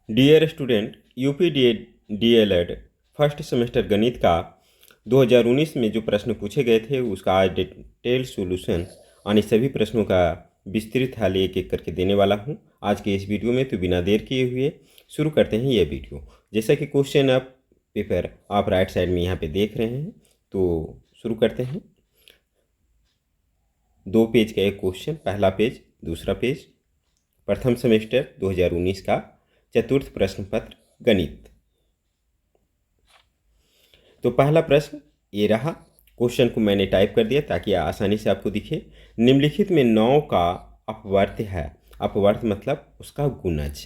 Dear student, UP DElEd first semester गणित का 2019 में जो प्रश्न पूछे गए थे उसका आज डिटेल सॉल्यूशन यानी सभी प्रश्नों का विस्तृत हल एक एक करके देने वाला हूं आज के इस वीडियो में। तो बिना देर किए हुए शुरू करते हैं ये वीडियो। जैसा कि क्वेश्चन ऑफ पेपर आप राइट साइड में यहाँ पे देख रहे हैं, तो शुरू करते हैं। 2 पेज का एक क्वेश्चन, पहला पेज दूसरा पेज, प्रथम सेमेस्टर 2019 का चतुर्थ प्रश्न पत्र गणित। तो पहला प्रश्न ये रहा। क्वेश्चन को मैंने टाइप कर दिया ताकि आसानी से आपको दिखे। निम्नलिखित में 9 का अपवर्त है। अपवर्त मतलब उसका गुणज।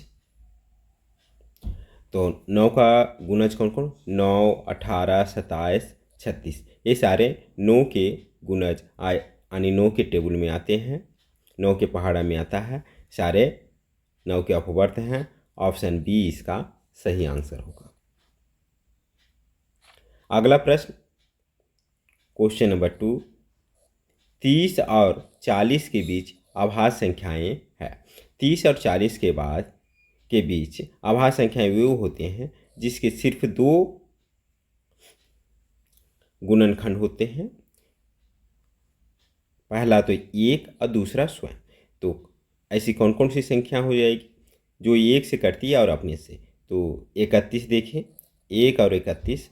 तो 9 का गुणज कौन कौन? 9, 18, 27, 36, ये सारे 9 के गुणज यानी 9 के टेबल में आते हैं, 9 के पहाड़ा में आता है। सारे 9 के अपवर्त हैं। ऑप्शन बी इसका सही आंसर होगा। अगला प्रश्न, क्वेश्चन नंबर 2, 30 और 40 के बीच अभाज्य संख्याएं हैं। 30 और 40 के बीच अभाज्य संख्याएं वो होते हैं जिसके सिर्फ 2 गुणनखंड होते हैं। पहला तो 1 और दूसरा स्वयं। तो ऐसी कौन कौन सी संख्या हो जाएगी जो 1 से कटती है और अपने से? तो 31 देखें, 1 और 31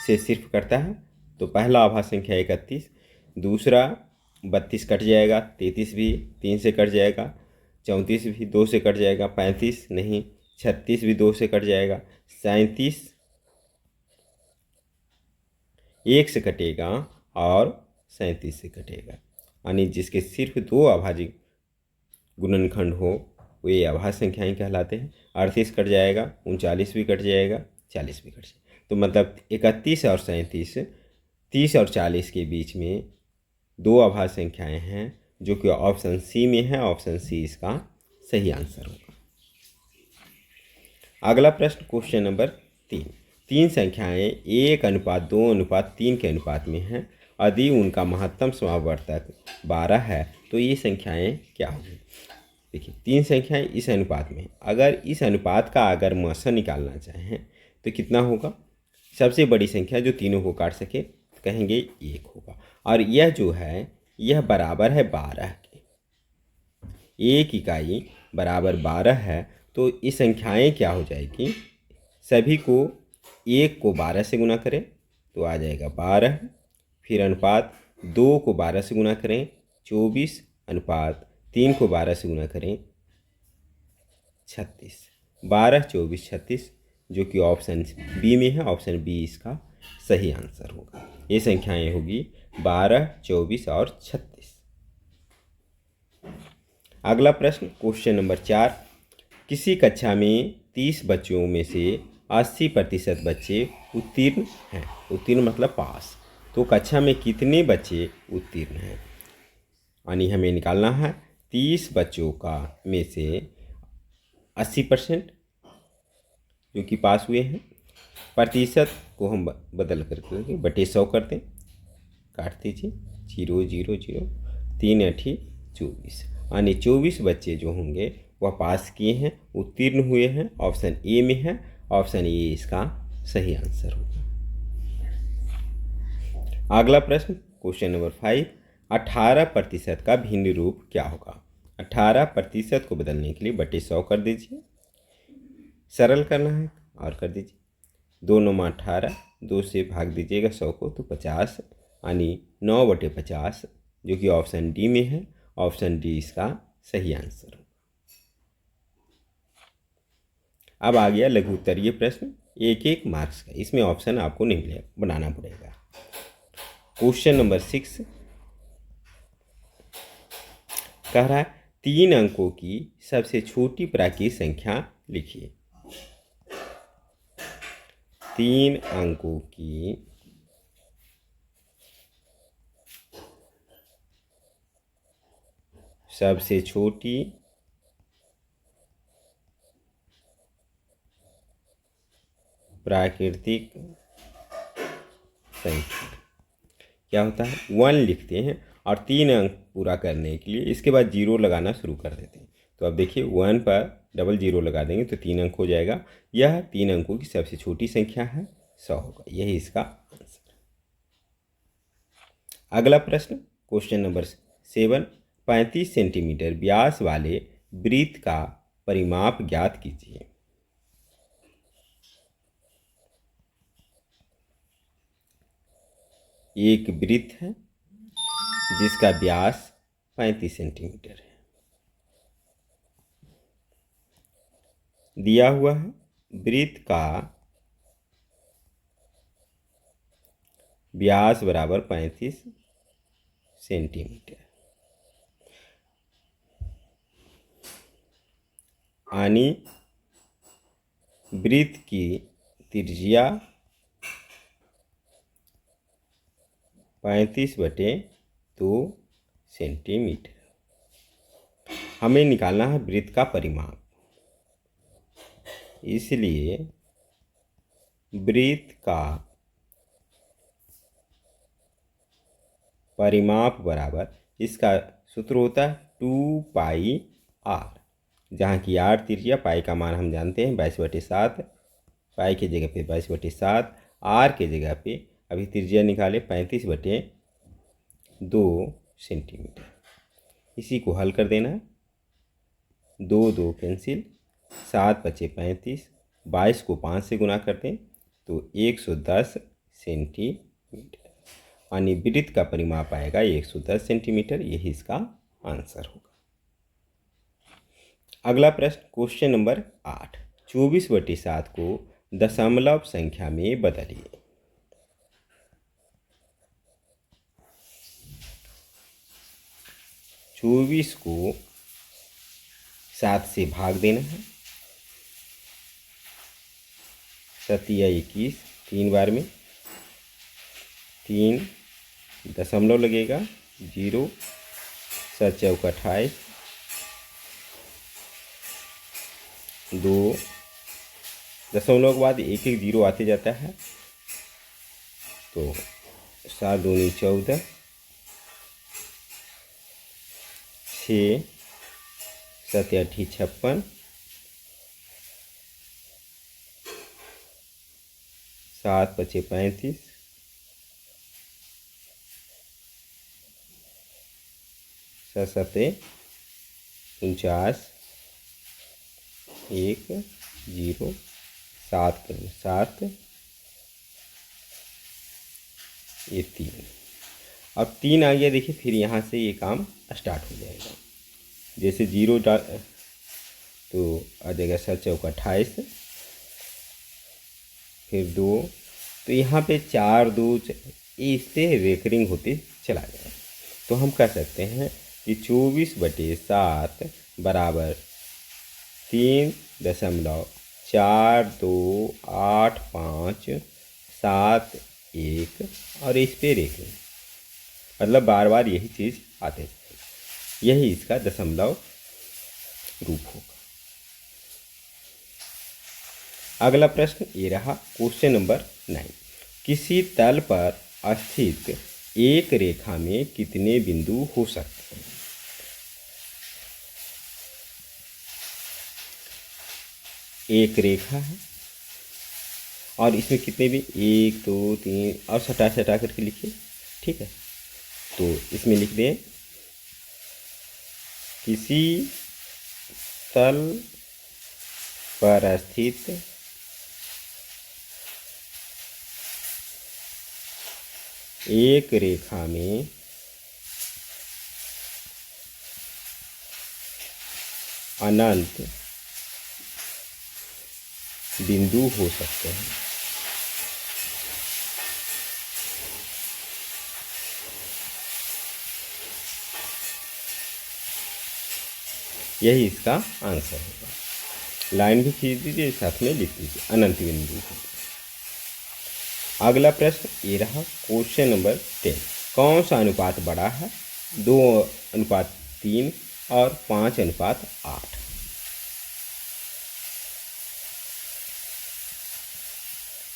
से सिर्फ कटता है, तो पहला अभाज्य संख्या 31। दूसरा 32 कट जाएगा, 33 भी 3 से कट जाएगा, 34 भी 2 से कट जाएगा, 35 नहीं, 36 भी 2 से कट जाएगा, 37 1 से कटेगा और 37 से कटेगा। यानी जिसके सिर्फ 2 अभाज्य गुणनखंड हो वो ये अभाज्य संख्याएं कहलाते हैं। 38 कट जाएगा, 39 भी कट जाएगा, 40 भी कट जाएगा। तो मतलब 31 और 37, 30 और 40 के बीच में 2 अभाज्य संख्याएं हैं जो कि ऑप्शन सी में है। ऑप्शन सी इसका सही आंसर होगा। अगला प्रश्न, क्वेश्चन नंबर 3, 3 संख्याएं 1:2:3 के अनुपात में हैं। यदि उनका महत्तम समावर्तक 12 है तो ये संख्याएं क्या होंगी? देखिए, 3 संख्याएं इस अनुपात में हैं। अगर इस अनुपात का अगर मौसा निकालना चाहें तो कितना होगा? सबसे बड़ी संख्या जो तीनों को काट सके तो कहेंगे 1 होगा। और यह जो है यह बराबर है 12 के। 1 इकाई बराबर 12 है, तो ये संख्याएं क्या हो जाएगी? सभी को 1 को 12 से गुना करें तो आ जाएगा 12, फिर अनुपात 2 को 12 से गुना करें 24, अनुपात 3 को 12 से गुना करें 36। 12, 24, 36 जो कि ऑप्शन बी में है। ऑप्शन बी इसका सही आंसर होगा। ये संख्याएं होगी 12, 24 और 36। अगला प्रश्न, क्वेश्चन नंबर 4, किसी कक्षा में 30 बच्चों में से 80% बच्चे उत्तीर्ण हैं। उत्तीर्ण मतलब पास। तो कक्षा में कितने बच्चे उत्तीर्ण हैं? यानी हमें निकालना है 30 बच्चों का में से 80% जो कि पास हुए हैं। प्रतिशत को हम बदल करके बटे 100 कर दें, काट दीजिए, 0 0 0, 3 8 24। यानी 24 बच्चे जो होंगे वह पास किए हैं, उत्तीर्ण हुए हैं। ऑप्शन ए में है। ऑप्शन ए इसका सही आंसर होगा। अगला प्रश्न, क्वेश्चन नंबर 5, 18% का भिन्न रूप क्या होगा? 18% को बदलने के लिए बटे 100 कर दीजिए, सरल करना है और कर दीजिए। 2 9 18, 2 से भाग दीजिएगा 100 को तो 50, यानी 9/50 जो कि ऑप्शन डी में है। ऑप्शन डी इसका सही आंसर होगा। अब आ गया लघु उत्तरीय प्रश्न, 1 मार्क्स का। इसमें ऑप्शन आपको नहीं मिलेगा, बनाना पड़ेगा। क्वेश्चन नंबर 6 कह रहा है 3 अंकों की सबसे छोटी प्राकृतिक संख्या लिखिए। 3 अंकों की सबसे छोटी प्राकृतिक संख्या क्या होता है? 1 लिखते हैं और 3 अंक पूरा करने के लिए इसके बाद 0 लगाना शुरू कर देते हैं। तो अब देखिए 1 पर डबल जीरो लगा देंगे तो 3 अंक हो जाएगा। यह 3 अंकों की सबसे छोटी संख्या है, 100 होगा। यही इसका आंसर। अगला प्रश्न क्वेश्चन नंबर 7, 35 सेंटीमीटर व्यास वाले वृत्त का परिमाप ज्ञात कीजिए। एक वृत्त है जिसका व्यास 35 सेंटीमीटर है, दिया हुआ है वृत्त का व्यास बराबर 35 सेंटीमीटर, यानी वृत्त की त्रिज्या 35/2 सेंटीमीटर। हमें निकालना है वृत्त का परिमाप, इसलिए वृत्त का परिमाप बराबर, इसका सूत्र होता है 2πr, जहाँ की r त्रिज्या, पाई का मान हम जानते हैं 22/7, पाई की जगह पे 22/7, r के जगह पे अभी त्रिज्या निकाले 35/2 सेंटीमीटर। इसी को हल कर देना है, 2 2 कैंसिल, 7 बचे 35, 22 को 5 से गुना करते हैं तो 110 सेंटीमीटर, यानी वृत्त का परिमाप आएगा 110 सेंटीमीटर। यही इसका आंसर होगा। अगला प्रश्न क्वेश्चन नंबर 8, 24/7 को दशमलव संख्या में बदलिए। चौबीस को 7 से भाग देना है, 7 या 21, 3 बार में 3 दशमलव लगेगा, 0 7 चौक 28, 2 दशमलव के बाद एक एक जीरो आते जाता है, तो 7 दूनी 14, 6 7 8 56, 7 बचे 35, 7 7 49, 1 0 7 7, ये 3। अब 3 आ गया, देखिए फिर यहाँ से ये काम स्टार्ट हो जाएगा। जैसे 0 तो आ जाएगा 7 चौक 28, फिर 2, तो यहाँ पे 4 2 इससे रेकरिंग होते चला जाएगा। तो हम कह सकते हैं कि 24/7 बराबर 3.428571 और इस पे रेकरिंग, मतलब बार बार यही चीज़ आते जाएगी। यही इसका दशमलव रूप होगा। अगला प्रश्न ये रहा क्वेश्चन नंबर 9, किसी तल पर स्थित एक रेखा में कितने बिंदु हो सकते हैं। एक रेखा है और इसमें कितने भी 1 2 3 और सटा सटा करके लिखिए, ठीक है। तो इसमें लिख दें किसी तल पर स्थित एक रेखा में अनंत बिंदु हो सकते हैं। यही इसका आंसर होगा। लाइन भी खींच दीजिए, साथ में लिख दीजिए अनंत बिंदु। अगला प्रश्न ये रहा क्वेश्चन नंबर 10, कौन सा अनुपात बड़ा है, 2:3 और 5:8।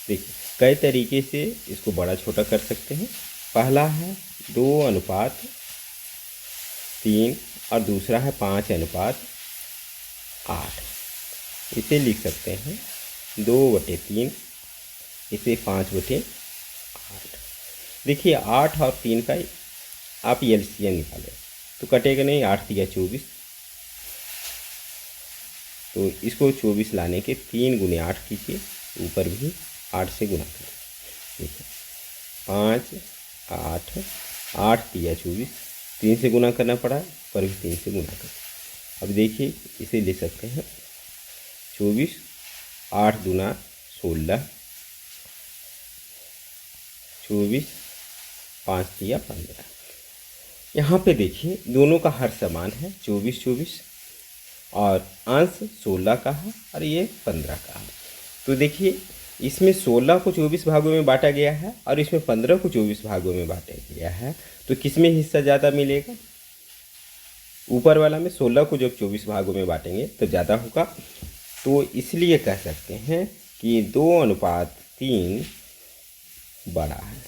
देखिए कई तरीके से इसको बड़ा छोटा कर सकते हैं। पहला है 2:3 और दूसरा है 5:8, 8। इसे लिख सकते हैं 2/3, इसे 5/8। देखिए 8 और 3 का आप एलसीएम निकालें तो कटेगा नहीं, 8 तिया 24। तो इसको 24 लाने के 3 × 8 कीजिए, ऊपर भी 8 से गुना करें। देखिए 5 8 8 तिया 24, 3 से गुना करना पड़ा, पर भी 3 से गुना करें। अब देखिए इसे ले सकते हैं 24, 8 दूना 16, 24, 5 तिया 15। यहाँ पे देखिए दोनों का हर समान है, 24 24, और अंश 16 का है और ये 15 का है। तो देखिए इसमें 16 को 24 भागों में बांटा गया है और इसमें 15 को 24 भागों में बांटा गया है। तो किसमें हिस्सा ज़्यादा मिलेगा? ऊपर वाला में। 16 को जब 24 भागों में बांटेंगे तो ज़्यादा होगा। तो इसलिए कह सकते हैं कि 2:3 बड़ा है।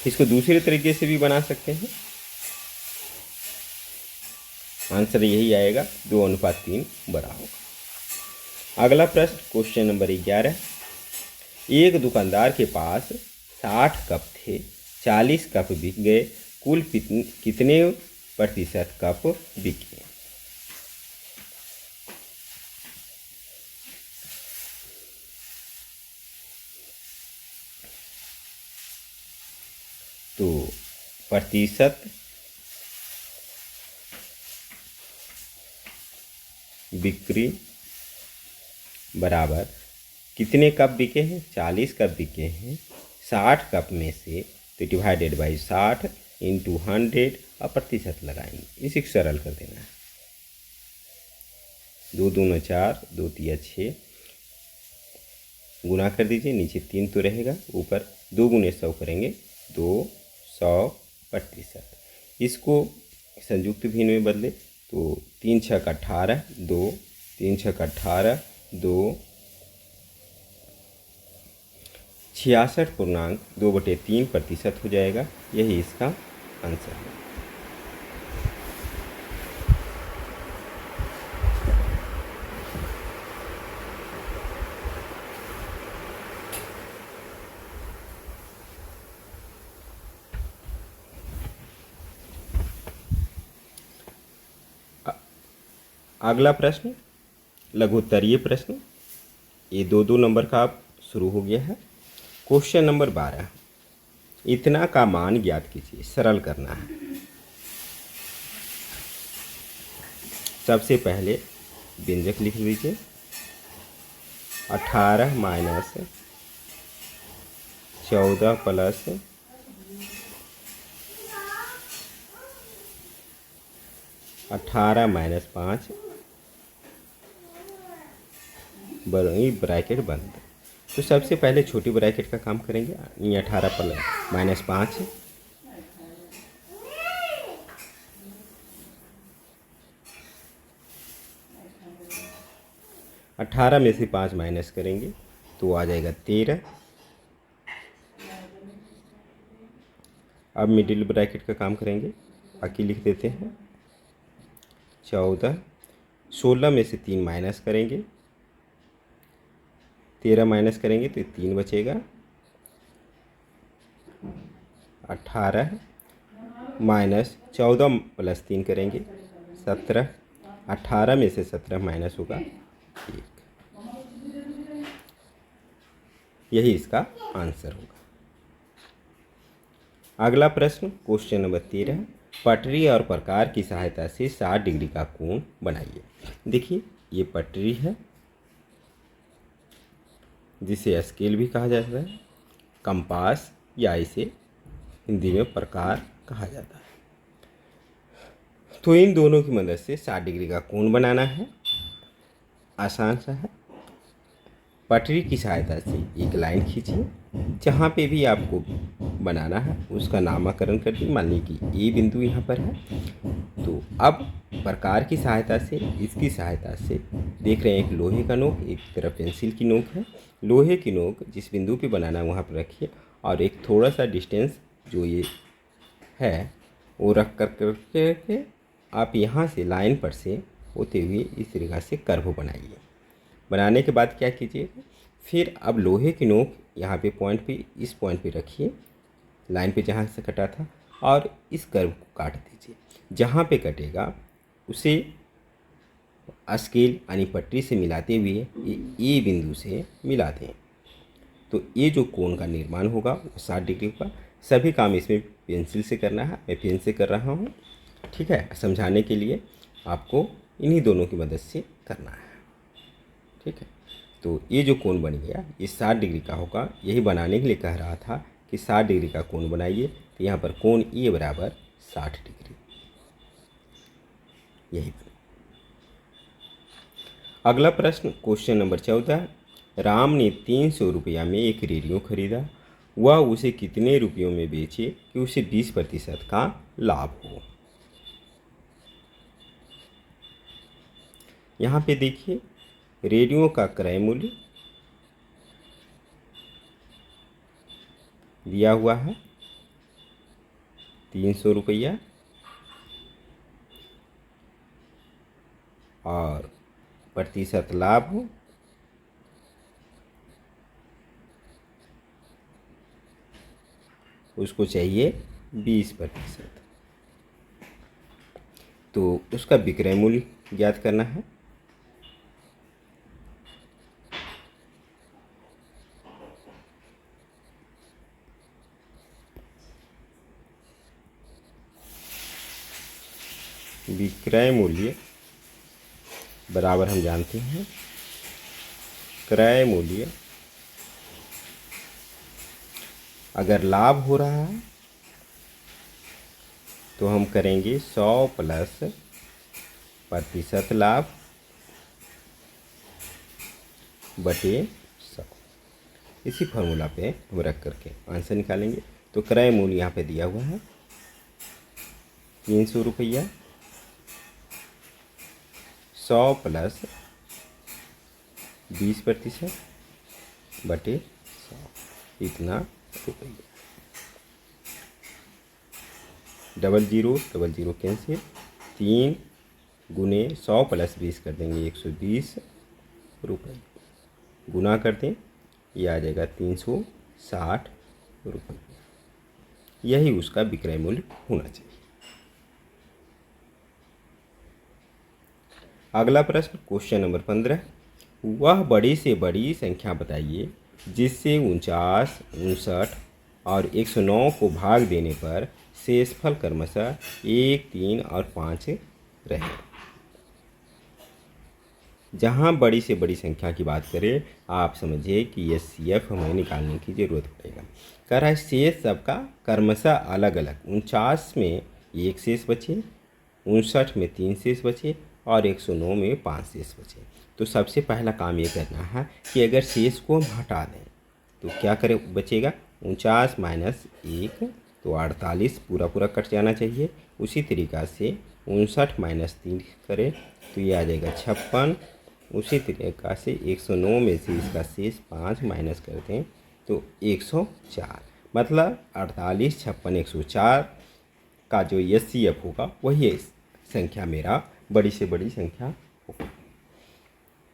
इसको दूसरे तरीके से भी बना सकते हैं, आंसर यही आएगा, 2:3 बड़ा होगा। अगला प्रश्न क्वेश्चन नंबर 11। एक दुकानदार के पास 60 कप थे, 40 कप बिक गए, कुल कितने प्रतिशत कप बिके? तो प्रतिशत बिक्री बराबर कितने कप बिके हैं? 40 कप बिके हैं। 60 कप में से तो डिवाइडेड बाई 60 × 100 और प्रतिशत लगाएंगे। इसी को सरल कर देना है। 2 दूना 4, 2 तिया 6, गुना कर दीजिए, नीचे 3 तो रहेगा, ऊपर 2 × 100 करेंगे, 200%। इसको संयुक्त भिन्न में बदले तो 3 × 6 = 18, 2 3 × 6 = 18, 2 66.2/3% हो जाएगा। यही इसका आंसर है। अगला प्रश्न लघुत्तरीय प्रश्न, ये 2 नंबर का अब शुरू हो गया है। Question number 12। इतना का मान ज्ञात कीजिए। सरल करना है। सबसे पहले व्यंजक लिख लीजिए, 18 - 14 प्लस 18 - 5 बड़ी ब्रैकेट बंद। तो सबसे पहले छोटी ब्रैकेट का काम करेंगे। 18 - 5, अठारह में से 5 माइनस करेंगे तो आ जाएगा 13। अब मिडिल ब्रैकेट का काम करेंगे, बाकी लिख देते हैं 14। 16 में से 3 माइनस करेंगे, 13 माइनस करेंगे तो 3 बचेगा। 18 माइनस 14 प्लस 3 करेंगे 17। 18 में से 17 माइनस होगा 1। यही इसका आंसर होगा। अगला प्रश्न क्वेश्चन नंबर 13। पटरी और प्रकार की सहायता से 60 डिग्री का कोण बनाइए। देखिए ये पटरी है, जिसे स्केल भी कहा जाता है, कंपास या इसे हिंदी में प्रकार कहा जाता है। तो इन दोनों की मदद से 60 डिग्री का कोण बनाना है। आसान सा है। पटरी की सहायता से एक लाइन खींचिए, जहाँ पे भी आपको बनाना है उसका नामकरण कर दी। मान लीजिए कि ए बिंदु यहाँ पर है। तो अब प्रकार की सहायता से, इसकी सहायता से देख रहे हैं एक लोहे का नोक, एक तरफ पेंसिल की नोक है। लोहे की नोक जिस बिंदु पे बनाना है वहाँ पर रखिए और एक थोड़ा सा डिस्टेंस जो ये है वो रख करके आप यहाँ से लाइन पर से होते हुए इस तरीक़ा से कर्व बनाइए। बनाने के बाद क्या कीजिए, फिर अब लोहे की नोक यहाँ पे पॉइंट पे, इस पॉइंट पे रखिए, लाइन पे जहाँ से कटा था, और इस कर्व को काट दीजिए। जहाँ पे कटेगा उसे स्केल यानी पटरी से मिलाते हुए ए बिंदु से मिला दें। तो ये जो कोण का निर्माण होगा वो 60 डिग्री का। सभी काम इसमें पेंसिल से करना है, मैं पेन से कर रहा हूँ। ठीक है, समझाने के लिए आपको इन्हीं दोनों की मदद से करना है। ठीक है, तो ये जो कोण बन गया ये 60 डिग्री का होगा। यही बनाने के लिए कह रहा था कि 60 डिग्री का कोण बनाइए। तो यहाँ पर कोण ए बराबर 60 डिग्री, यही बना। अगला प्रश्न, क्वेश्चन नंबर 14। राम ने 300 रुपया में एक रेडियो खरीदा। वह उसे कितने रुपयों में बेचे कि उसे 20% का लाभ हो। यहाँ पे देखिए, रेडियो का क्रय मूल्य दिया हुआ है 300 रुपया, और प्रतिशत लाभ हो उसको चाहिए 20%। तो उसका विक्रय मूल्य ज्ञात करना है। विक्रय मूल्य बराबर हम जानते हैं क्रय मूल्य, अगर लाभ हो रहा है तो हम करेंगे 100 प्लस प्रतिशत लाभ बटे 100। इसी फॉर्मूला पे हम रख करके आंसर निकालेंगे। तो क्रय मूल्य यहाँ पे दिया हुआ है 300 रुपया, 100 प्लस 20% बटे 100, इतना रुपया। 00 00 कैंसिल, 3 गुने 100 प्लस 20 कर देंगे 120 रुपये, गुना कर दें ये आ जाएगा 360 रुपये। यही उसका विक्रय मूल्य होना चाहिए। अगला प्रश्न, क्वेश्चन नंबर 15। वह बड़ी से बड़ी संख्या बताइए जिससे 49, 59 और 109 को भाग देने पर शेषफल क्रमशः 1, 3 और 5 रहे। जहाँ बड़ी से बड़ी संख्या की बात करें, आप समझिए कि एचसीएफ हमें निकालने की ज़रूरत पड़ेगा। कह रहा है शेष सबका क्रमशः अलग अलग। 49 में 1 शेष बचे, 59 में 3 शेष बचे और 109 में 5 शेष बचे। तो सबसे पहला काम ये करना है कि अगर शेष को हम हटा दें तो क्या करें, बचेगा 49 माइनस 1 तो 48, पूरा पूरा कट जाना चाहिए। उसी तरीक़ा से 59 माइनस 3 करें तो ये आ जाएगा 56। उसी तरीक़ा से 109 में से इसका शेष 5 माइनस कर दें तो 104, मतलब 48, 56, 104 का जो एचसीएफ होगा वही संख्या मेरा बड़ी से बड़ी संख्या होगा।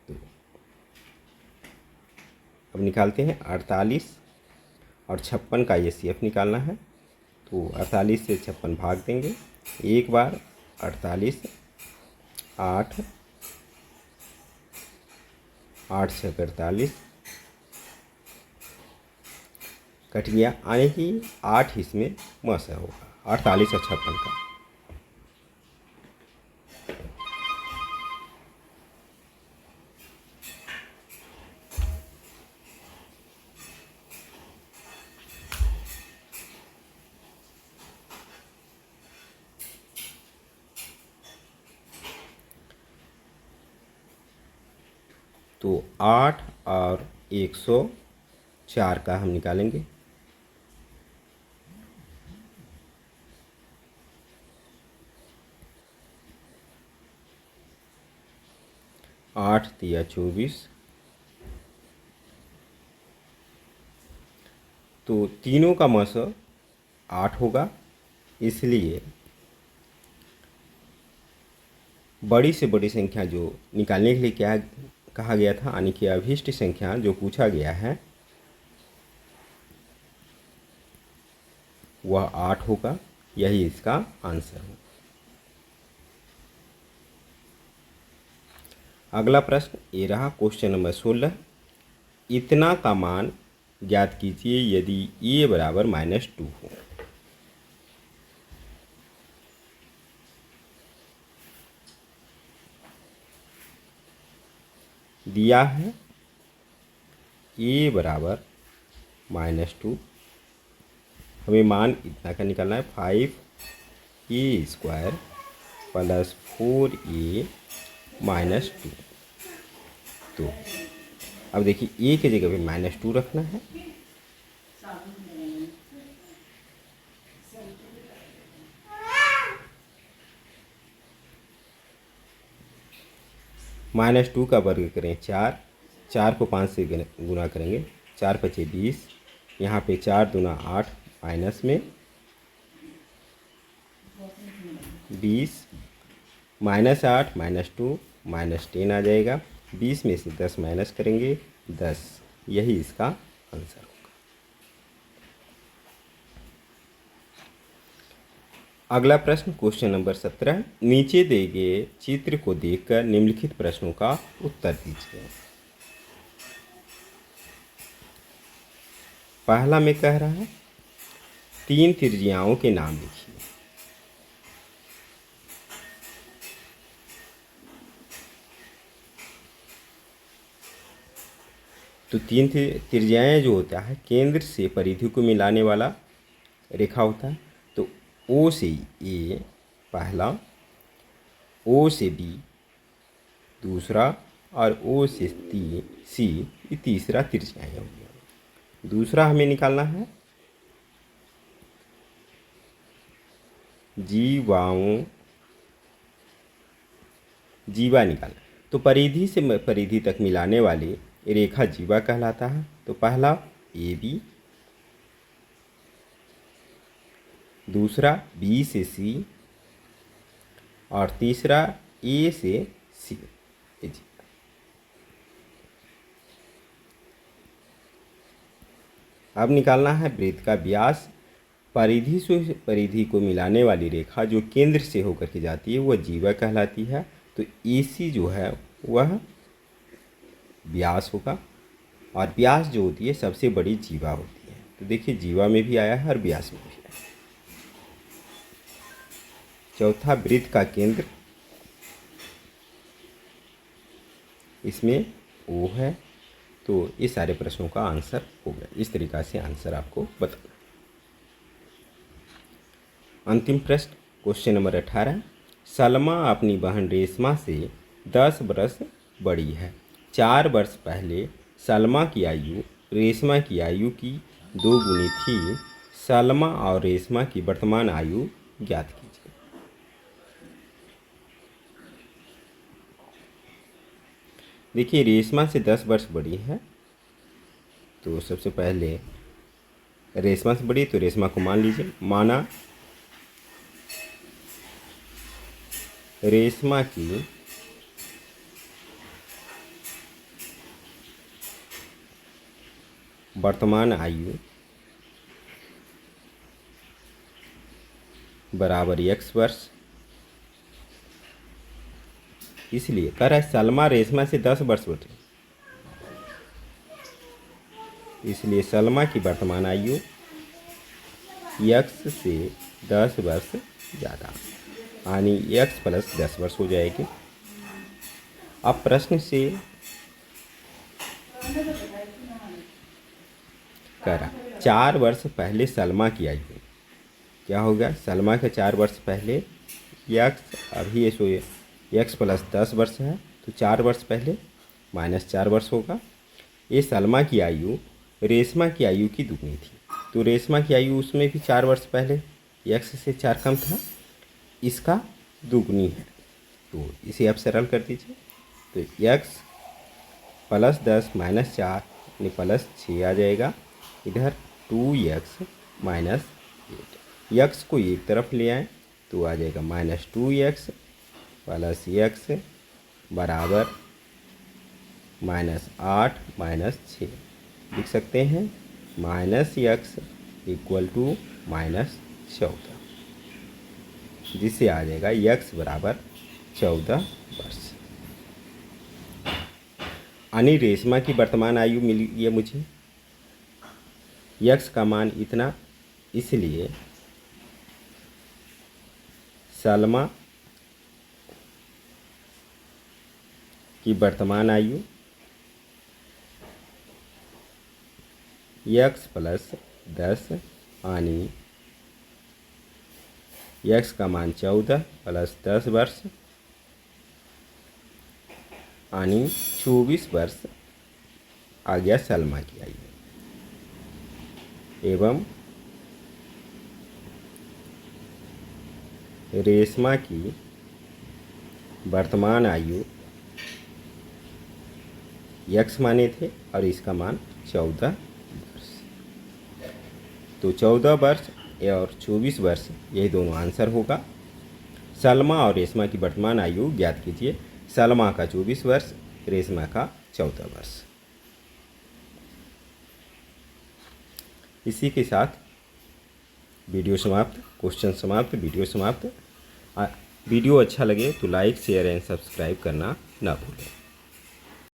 तो अब निकालते हैं 48 और 56 का एचसीएफ निकालना है। तो 48 से 56 भाग देंगे एक बार, 48 8 8 6 48 कट गया, यानी कि 8 इसमें मसा होगा 48 और 56 का। तो 8 और 104 का हम निकालेंगे। 8 तिया 24, तो तीनों का मस 8 होगा। इसलिए बड़ी से बड़ी संख्या जो निकालने के लिए क्या कहा गया था, यानी कि अभीष्ट संख्या जो पूछा गया है वह 8 होगा। यही इसका आंसर होगा। अगला प्रश्न ये रहा क्वेश्चन नंबर 16। इतना का मान ज्ञात कीजिए यदि a बराबर -2 हो। दिया है a बराबर -2, हमें मान इतना का निकालना है 5a² + 4a -2। तो अब देखिए a की जगह पे -2 रखना है। -2 का वर्ग करें 4, 4 को 5 से गुना करेंगे, 4 × 5 = 20, यहाँ पे 4 दूना 8 माइनस में 20, -8 -2 -10 आ जाएगा। 20 में से 10 माइनस करेंगे 10, यही इसका आंसर होगा। अगला प्रश्न क्वेश्चन नंबर 17। नीचे दिए गए चित्र को देखकर निम्नलिखित प्रश्नों का उत्तर दीजिए। पहला में कह रहा है 3 त्रिज्याओं के नाम लिखिए। तो 3 त्रिज्याएं जो होता है केंद्र से परिधि को मिलाने वाला रेखा होता है। तो O से A पहला, O से B दूसरा और O से C ये तीसरा त्रिज्याएं हो गया। दूसरा हमें निकालना है जीवा निकालना। तो परिधि से परिधि तक मिलाने वाली रेखा जीवा कहलाता है। तो पहला AB, दूसरा B से C और तीसरा A से C। अब निकालना है वृत्त का व्यास। परिधि से परिधि को मिलाने वाली रेखा जो केंद्र से होकर के जाती है वह जीवा कहलाती है। तो AC जो है वह व्यास होगा और व्यास जो होती है सबसे बड़ी जीवा होती है। तो देखिए जीवा में भी आया है और व्यास में भी आया है। चौथा वृत्त का केंद्र, इसमें O है। तो ये सारे प्रश्नों का आंसर हो गया। इस तरीक़ा से आंसर आपको बताना। अंतिम प्रश्न क्वेश्चन नंबर 18। सलमा अपनी बहन रेशमा से 10 वर्ष बड़ी है। 4 वर्ष पहले सलमा की आयु रेशमा की आयु की 2 गुनी थी। सलमा और रेशमा की वर्तमान आयु ज्ञात कीजिए। देखिए रेशमा से 10 वर्ष बड़ी है, तो सबसे पहले रेशमा से बड़ी, तो रेशमा को मान लीजिए। माना रेशमा की वर्तमान आयु बराबर x वर्ष। इसलिए कह रहा है सलमा रेशमा से 10 वर्ष बड़ी, इसलिए सलमा की वर्तमान आयु x से 10 वर्ष ज़्यादा, यानी x + 10 वर्ष हो जाएगी। अब प्रश्न से कह रहा 4 वर्ष पहले सलमा की आयु क्या होगा। सलमा के 4 वर्ष पहले x, अभी ये x + 10 वर्ष है, तो 4 वर्ष पहले -4 वर्ष होगा। ये सलमा की आयु रेशमा की आयु की दुगनी थी। तो रेशमा की आयु उसमें भी 4 वर्ष पहले x से 4 कम था, इसका दुगनी है। तो इसे आप सरल कर दीजिए। तो x + 10 - 4 यानी +6 आ जाएगा। इधर 2x - यक्स को एक तरफ ले आए तो आ जाएगा -2x प्लस x बराबर -8 -6। लिख सकते हैं -x इक्वल टू -14, जिससे आ जाएगा x बराबर 14 वर्ष। यानी रेशमा की वर्तमान आयु मिली है मुझे, x का मान इतना, इसलिए सलमा की वर्तमान आयु x प्लस 10 यानी x का मान 14 प्लस 10 वर्ष यानी 24 वर्ष आ गया सलमा की आयु। एवं रेशमा की वर्तमान आयु x माने थे और इसका मान 14 वर्ष। तो 14 वर्ष और 24 वर्ष यही दोनों आंसर होगा। सलमा और रेशमा की वर्तमान आयु ज्ञात कीजिए। सलमा का 24 वर्ष, रेशमा का 14 वर्ष। इसी के साथ वीडियो समाप्त, क्वेश्चन समाप्त, वीडियो समाप्त। वीडियो अच्छा लगे तो लाइक, शेयर एंड सब्सक्राइब करना ना भूलें।